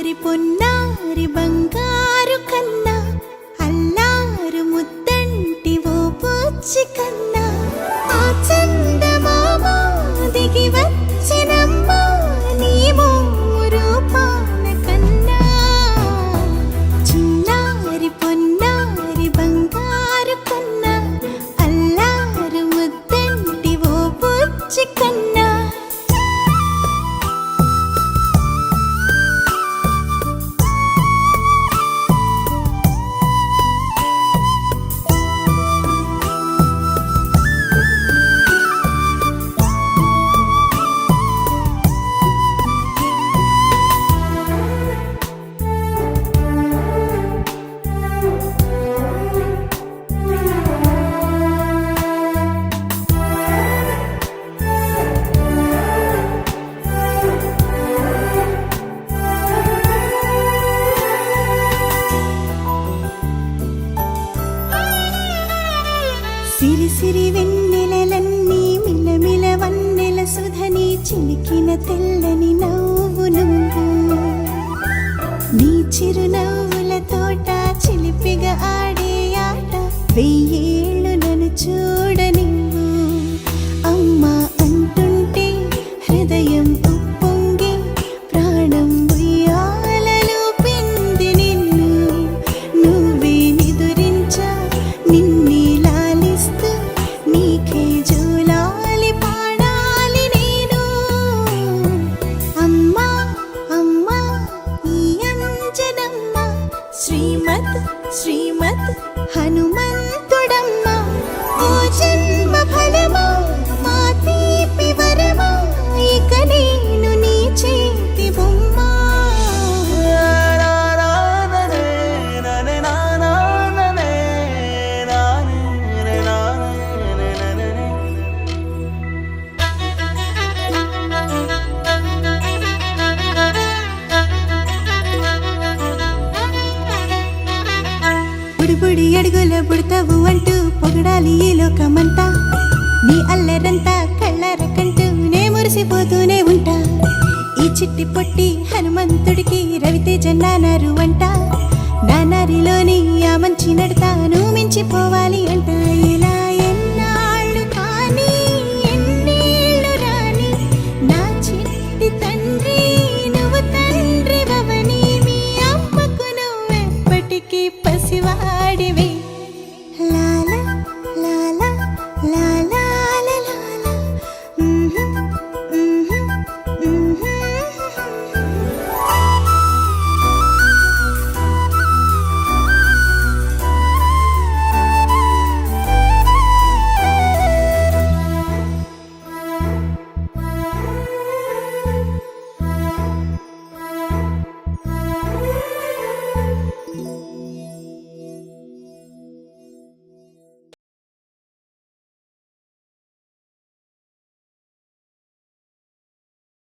చిన్నారి పొన్నారి బంగారు కన్నా అల్లారు ముద్దంటి ఓ పూచి కన్నా ఆ చందమామ దిగి వచ్చినమ్మా నీ రూపాల కన్నా చిన్నారి పొన్నారి బంగారు కన్నా అల్లారు ముద్దంటి ఓ పూచి కన్నా సిరి సిరి వెన్నెలలన్నీ మిలమిల వన్నెల సుధని చిలికిన తెల్లని నవ్వు నువ్వు నీ చిరునవ్వుల తోట చిలిపిగా ఆడే ఆట వెయ్యేళ్ళు నన్ను చూడనివ్వు అమ్మా అంటుంటే హృదయం ఉప్పొంగి ప్రాణం ఉయ్యాలలో పిండి నిన్ను నువ్వే నిదురించా నిన్నే నీకే జూలాలి పాడాలి నేను అమ్మా అమ్మా ఈ అంజనమ్మ శ్రీమద్ శ్రీమద్ హనుమంతుడమ్మ ఓ జన్మ ఫలమా మా తీపి వరమా ఇక నేను నీ చేతి బొమ్మ బుడి అడుగుల బుడతావు అంటూ పొగడాలి ఈ లోకమంతా నీ అల్లరంతా కళ్ళరకంటూ నే మురిసిపోతూనే ఉంటా ఈ చిట్టి పొట్టి హనుమంతుడికి రవితేజ నానారు అంట నానారిలోని ఆ మంచి నడతా నువ్వు మించిపోవాలి అంట